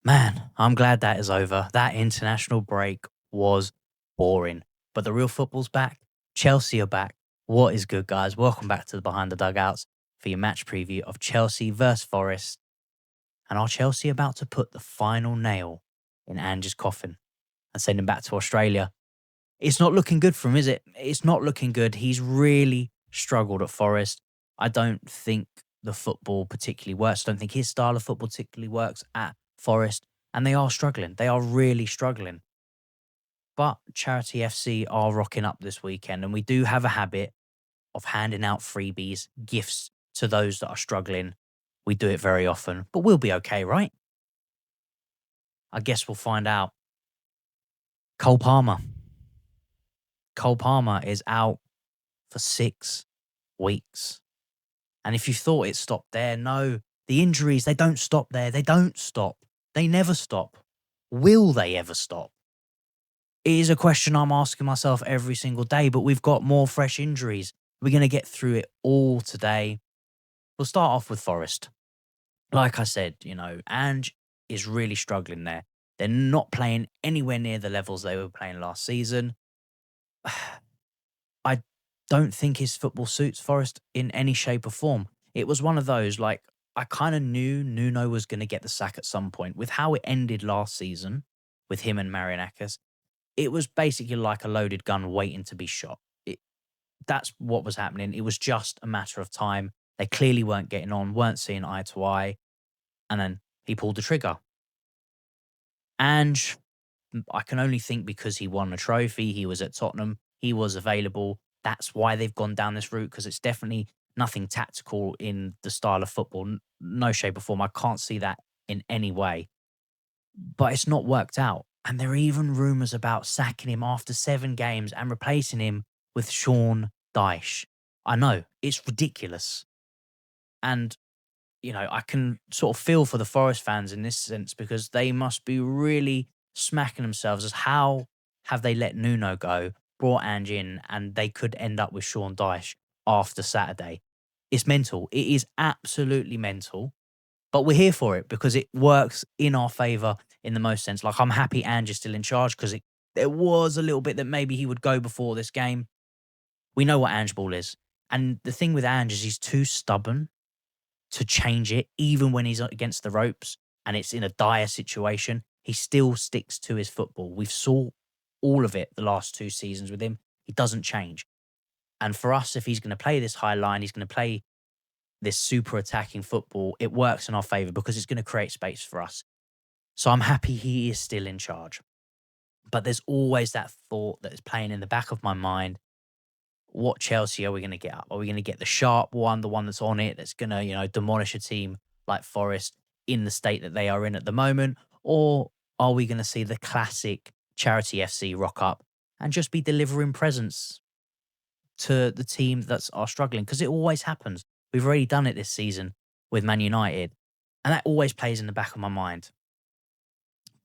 Man, I'm glad that is over. That international break was boring. But the real football's back. Chelsea are back. What is good, guys? Welcome back to the Behind the Dugouts for your match preview of Chelsea versus Forest. And are Chelsea about to put the final nail in Ange's coffin and send him back to Australia? It's not looking good for him, is it? It's not looking good. He's really struggled at Forest. I don't think the football particularly works. I don't think his style of football particularly works at Forest. And they are struggling. They are really struggling. But Charity FC are rocking up this weekend. And we do have a habit of handing out freebies, gifts to those that are struggling. We do it very often. But we'll be okay, right? I guess we'll find out. Cole Palmer. Cole Palmer is out for 6 weeks. And if you thought it stopped there, no. The injuries, they don't stop there. They don't stop. They never stop. Will they ever stop? It is a question I'm asking myself every single day, but we've got more fresh injuries. We're going to get through it all today. We'll start off with Forest. Like I said, Ange is really struggling there. They're not playing anywhere near the levels they were playing last season. I don't think his football suits Forest in any shape or form. It was one of those, I kind of knew Nuno was going to get the sack at some point. With how it ended last season with him and Marianakis, it was basically like a loaded gun waiting to be shot. That's what was happening. It was just a matter of time. They clearly weren't getting on, weren't seeing eye to eye. And then he pulled the trigger. And I can only think because he won a trophy, he was at Tottenham, he was available. That's why they've gone down this route, because it's definitely nothing tactical in the style of football. No shape or form. I can't see that in any way. But it's not worked out. And there are even rumours about sacking him after 7 games and replacing him with Sean Dyche. I know, it's ridiculous. And, I can sort of feel for the Forest fans in this sense, because they must be really smacking themselves as how have they let Nuno go, brought Ange in, and they could end up with Sean Dyche after Saturday. It's mental. It is absolutely mental. But we're here for it because it works in our favour in the most sense. I'm happy Ange is still in charge, because there was a little bit that maybe he would go before this game. We know what Ange ball is. And the thing with Ange is he's too stubborn to change it, even when he's against the ropes and it's in a dire situation. He still sticks to his football. We've saw all of it the last 2 seasons with him. He doesn't change. And for us, if he's going to play this high line, he's going to play this super attacking football, it works in our favour because it's going to create space for us. So I'm happy he is still in charge. But there's always that thought that is playing in the back of my mind. What Chelsea are we going to get up? Are we going to get the sharp one, the one that's on it, that's going to, demolish a team like Forest in the state that they are in at the moment? Or are we going to see the classic Charity FC rock up and just be delivering presents to the team that's are struggling? Because it always happens. We've already done it this season with Man United, and that always plays in the back of my mind.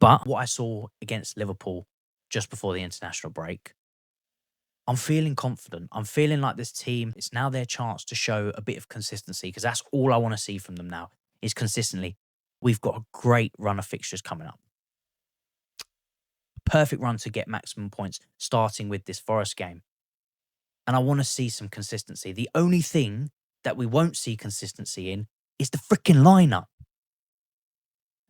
But what I saw against Liverpool just before the international break, I'm feeling confident. I'm feeling like this team, it's now their chance to show a bit of consistency, because that's all I want to see from them now is consistently. We've got a great run of fixtures coming up. Perfect run to get maximum points, starting with this Forest game. And I want to see some consistency. The only thing that we won't see consistency in is the freaking lineup.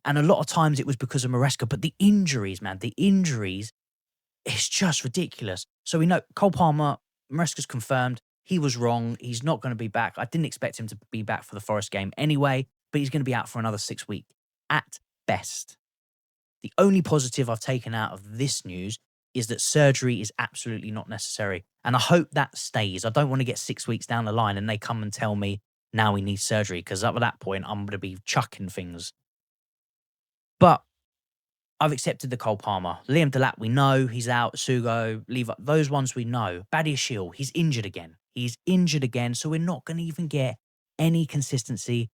And a lot of times it was because of Maresca, but the injuries, man, it's just ridiculous. So we know Cole Palmer, Maresca's confirmed. He was wrong. He's not going to be back. I didn't expect him to be back for the Forest game anyway, but he's going to be out for another 6 weeks at best. The only positive I've taken out of this news is that surgery is absolutely not necessary. And I hope that stays. I don't want to get 6 weeks down the line and they come and tell me now we need surgery, because up at that point, I'm going to be chucking things. But I've accepted the Cole Palmer. Liam Delap, we know he's out. Sugo, Levi, those ones we know. Badiashile, he's injured again. So we're not going to even get any consistency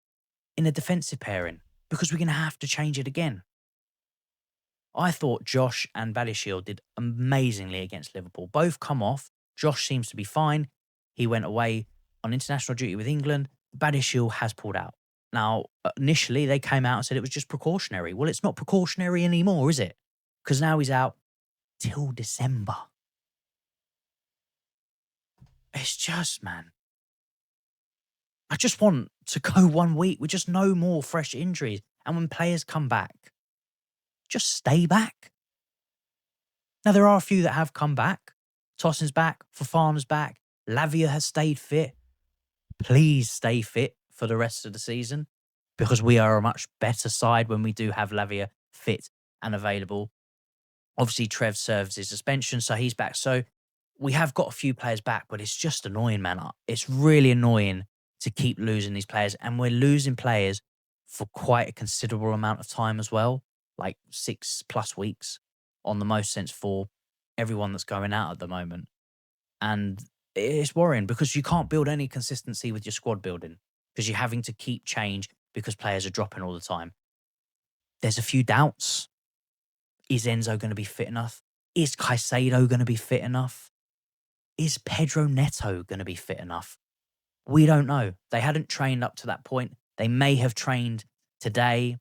in a defensive pairing, because we're going to have to change it again. I thought Josh and Badiashile did amazingly against Liverpool. Both come off. Josh seems to be fine. He went away on international duty with England. Badiashile has pulled out. Now, initially, they came out and said it was just precautionary. Well, it's not precautionary anymore, is it? Because now he's out till December. It's just, man, I just want to go 1 week with just no more fresh injuries. And when players come back, just stay back. Now, there are a few that have come back. Tosin's back, Fofana's back, Lavia has stayed fit. Please stay fit for the rest of the season because we are a much better side when we do have Lavia fit and available. Obviously, Trev serves his suspension, so he's back. So we have got a few players back, but it's just annoying, man. It's really annoying to keep losing these players, and we're losing players for quite a considerable amount of time as well, like 6+ weeks on the most sense for everyone that's going out at the moment. And it's worrying because you can't build any consistency with your squad building because you're having to keep change because players are dropping all the time. There's a few doubts. Is Enzo going to be fit enough? Is Caicedo going to be fit enough? Is Pedro Neto going to be fit enough? We don't know. They hadn't trained up to that point. They may have trained today.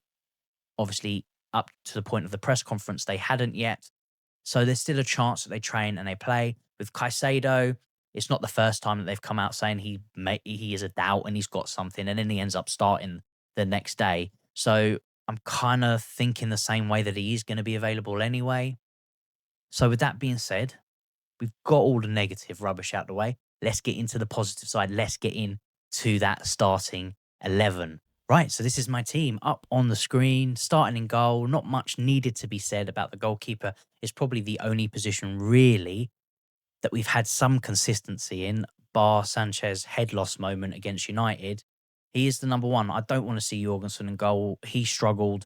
Obviously, up to the point of the press conference, they hadn't yet. So there's still a chance that they train and they play. With Caicedo, it's not the first time that they've come out saying he is a doubt and he's got something, and then he ends up starting the next day. So I'm kind of thinking the same way that he is going to be available anyway. So with that being said, we've got all the negative rubbish out the way. Let's get into the positive side. Let's get into that starting 11. Right, so this is my team up on the screen, starting in goal. Not much needed to be said about the goalkeeper. It's probably the only position really that we've had some consistency in, bar Sanchez head loss moment against United. He is the number one. I don't want to see Jorgensen in goal. He struggled.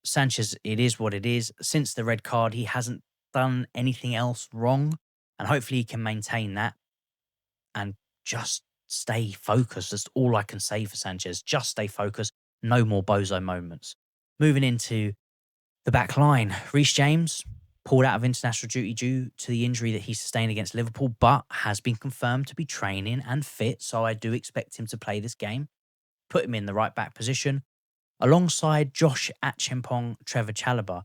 Sanchez, it is what it is. Since the red card, he hasn't done anything else wrong. And hopefully he can maintain that and just stay focused. That's all I can say for Sanchez. Just stay focused. No more bozo moments. Moving into the back line, Reece James pulled out of international duty due to the injury that he sustained against Liverpool, but has been confirmed to be training and fit. So I do expect him to play this game. Put him in the right back position alongside Josh Achimpong, Trevor Chalobah.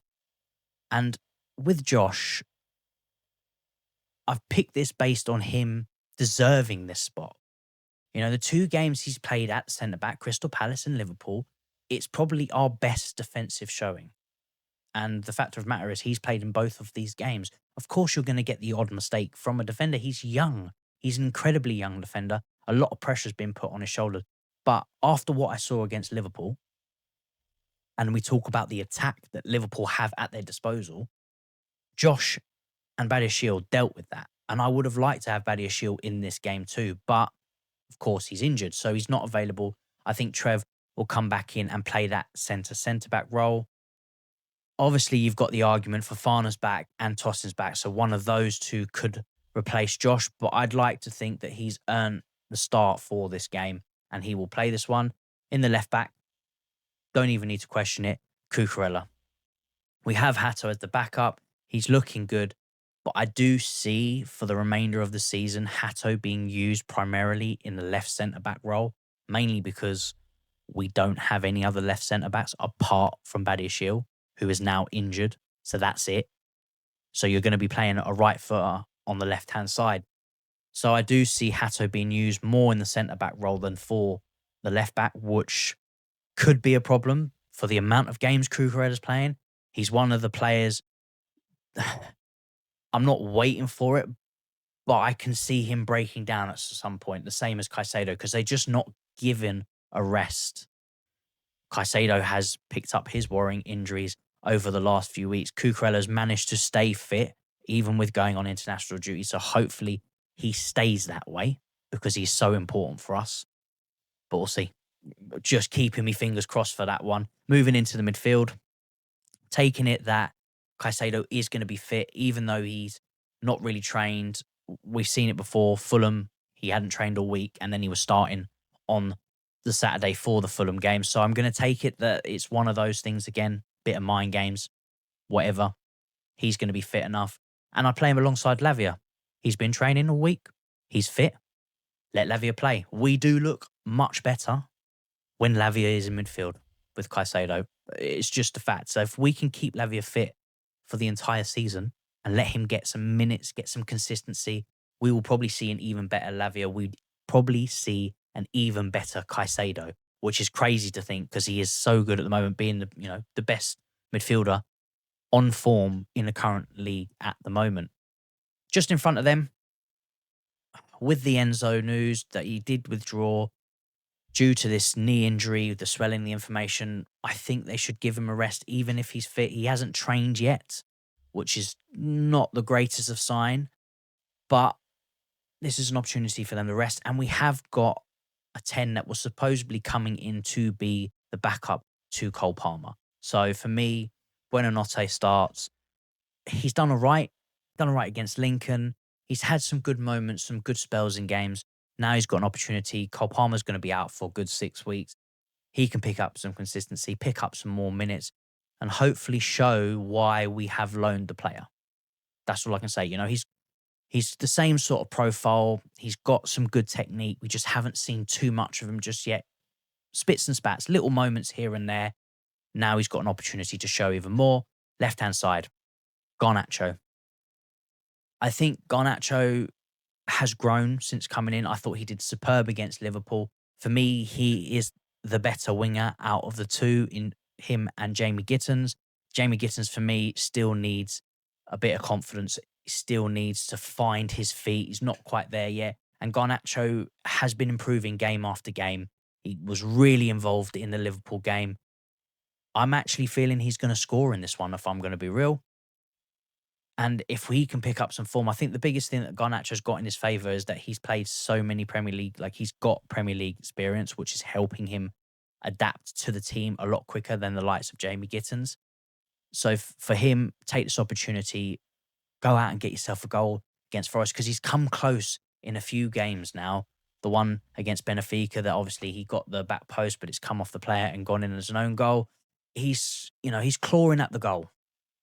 And with Josh, I've picked this based on him deserving this spot. You know, the two games he's played at centre back, Crystal Palace and Liverpool, it's probably our best defensive showing. And the fact of the matter is he's played in both of these games. Of course, you're going to get the odd mistake from a defender. He's young. He's an incredibly young defender. A lot of pressure's been put on his shoulders. But after what I saw against Liverpool, and we talk about the attack that Liverpool have at their disposal, Josh and Badiashile dealt with that. And I would have liked to have Badiashile in this game too. But, of course, he's injured, so he's not available. I think Trev will come back in and play that centre-back role. Obviously, you've got the argument for Fofana's back and Tosin's back, so one of those two could replace Josh, but I'd like to think that he's earned the start for this game and he will play this one. In the left back, don't even need to question it, Cucurella. We have Hato as the backup. He's looking good, but I do see for the remainder of the season Hato being used primarily in the left centre-back role, mainly because we don't have any other left centre-backs apart from Badiashile, who is now injured. So that's it. So you're going to be playing a right footer on the left-hand side. So I do see Hato being used more in the centre-back role than for the left-back, which could be a problem for the amount of games Cucurella's playing. He's one of the players. I'm not waiting for it, but I can see him breaking down at some point, the same as Caicedo, because they're just not given a rest. Caicedo has picked up his worrying injuries over the last few weeks. Cucurella's managed to stay fit, even with going on international duty. So hopefully he stays that way because he's so important for us. But we'll see. Just keeping me fingers crossed for that one. Moving into the midfield, taking it that Caicedo is going to be fit, even though he's not really trained. We've seen it before. Fulham, he hadn't trained all week, and then he was starting on the Saturday for the Fulham game. So I'm going to take it that it's one of those things again, bit of mind games, whatever. He's going to be fit enough. And I play him alongside Lavia. He's been training all week. He's fit. Let Lavia play. We do look much better when Lavia is in midfield with Caicedo. It's just a fact. So if we can keep Lavia fit for the entire season and let him get some minutes, get some consistency, we will probably see an even better Lavia. We'd probably see an even better Caicedo, which is crazy to think because he is so good at the moment, being the best midfielder on form in the current league at the moment. Just in front of them, with the Enzo news that he did withdraw due to this knee injury, the swelling, the inflammation, I think they should give him a rest, even if he's fit. He hasn't trained yet, which is not the greatest of sign, but this is an opportunity for them to rest. And we have got a 10 that was supposedly coming in to be the backup to Cole Palmer. So for me, Buonanotte starts. He's done all right against Lincoln. He's had some good moments, some good spells in games. Now he's got an opportunity. Cole Palmer's going to be out for a good 6 weeks. He can pick up some consistency, pick up some more minutes, and hopefully show why we have loaned the player. That's all I can say. He's the same sort of profile. He's got some good technique. We just haven't seen too much of him just yet. Spits and spats, little moments here and there. Now he's got an opportunity to show even more. Left-hand side, Garnacho. I think Garnacho has grown since coming in. I thought he did superb against Liverpool. For me, he is the better winger out of the two in him and Jamie Gittins. Jamie Gittins, for me, still needs a bit of confidence. He still needs to find his feet. He's not quite there yet. And Garnacho has been improving game after game. He was really involved in the Liverpool game. I'm actually feeling he's going to score in this one, if I'm going to be real. And if we can pick up some form, I think the biggest thing that Garnacho's got in his favour is that he's played so many Premier League, like he's got Premier League experience, which is helping him adapt to the team a lot quicker than the likes of Jamie Gittins. So for him, take this opportunity, go out and get yourself a goal against Forest because he's come close in a few games now. The one against Benfica that obviously he got the back post, but it's come off the player and gone in as an own goal. He's clawing at the goal.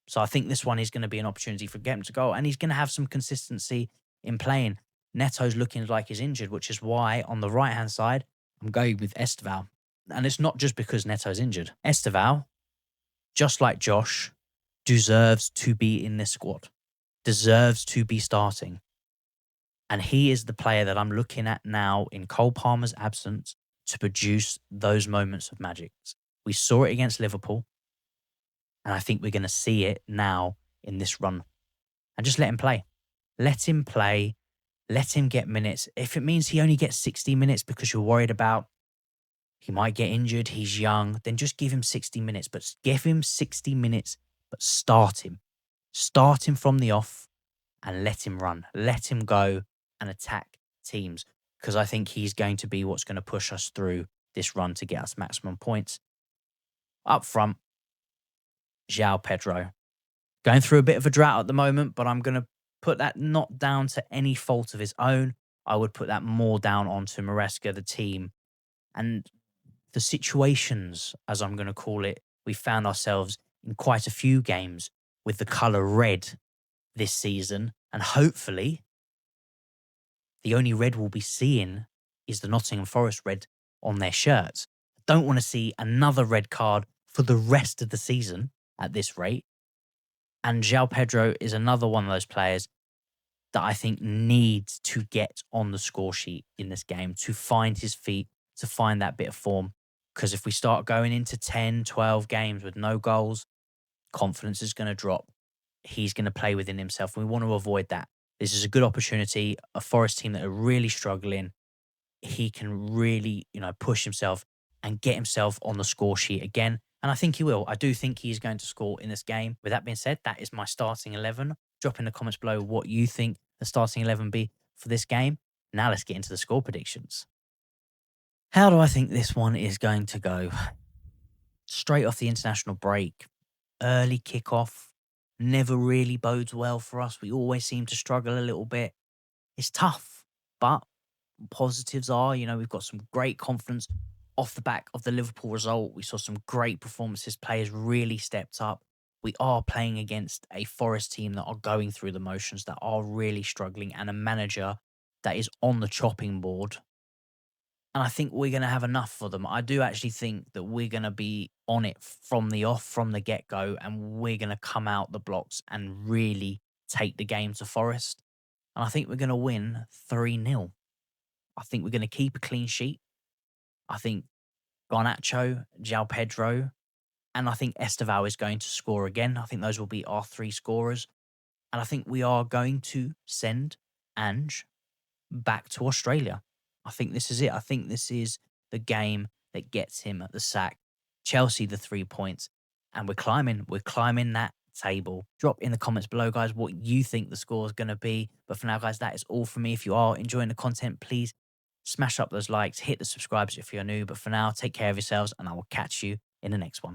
So I think this one is going to be an opportunity for him to go, and he's going to have some consistency in playing. Neto's looking like he's injured, which is why on the right-hand side, I'm going with Esteval. And it's not just because Neto's injured. Esteval, just like Josh, deserves to be in this squad, deserves to be starting. And he is the player that I'm looking at now in Cole Palmer's absence to produce those moments of magic. We saw it against Liverpool. And I think we're going to see it now in this run. And just let him play. Let him play. Let him get minutes. If it means he only gets 60 minutes because you're worried about he might get injured, he's young, then just give him 60 minutes. But give him 60 minutes, but start him. Start him from the off and let him run. Let him go and attack teams. Because I think he's going to be what's going to push us through this run to get us maximum points. Up front, João Pedro. Going through a bit of a drought at the moment, but I'm going to put that not down to any fault of his own. I would put that more down onto Maresca, the team, and the situations, as I'm going to call it. We found ourselves in quite a few games with the colour red this season, and hopefully the only red we'll be seeing is the Nottingham Forest red on their shirts. I don't want to see another red card for the rest of the season at this rate. And João Pedro is another one of those players that I think needs to get on the score sheet in this game, to find his feet, to find that bit of form. Because if we start going into 10, 12 games with no goals, confidence is going to drop. He's going to play within himself. We want to avoid that. This is a good opportunity. A Forest team that are really struggling. He can really, push himself and get himself on the score sheet again. And I think he will. I do think he is going to score in this game. With that being said, that is my starting 11. Drop in the comments below what you think the starting 11 be for this game. Now let's get into the score predictions. How do I think this one is going to go? Straight off the international break, early kickoff never really bodes well for us. We always seem to struggle a little bit. It's tough, but positives are, we've got some great confidence off the back of the Liverpool result. We saw some great performances. Players really stepped up. We are playing against a Forest team that are going through the motions, that are really struggling, and a manager that is on the chopping board. And I think we're going to have enough for them. I do actually think that we're going to be on it from the off, from the get go, and we're going to come out the blocks and really take the game to Forest. And I think we're going to win 3-0. I think we're going to keep a clean sheet. I think Garnacho, João Pedro, and I think Esteval is going to score again. I think those will be our three scorers. And I think we are going to send Ange back to Australia. I think this is it. I think this is the game that gets him at the sack. Chelsea, the 3 points. And we're climbing. We're climbing that table. Drop in the comments below, guys, what you think the score is going to be. But for now, guys, that is all for me. If you are enjoying the content, please smash up those likes, hit the subscribes if you're new. But for now, take care of yourselves, and I will catch you in the next one.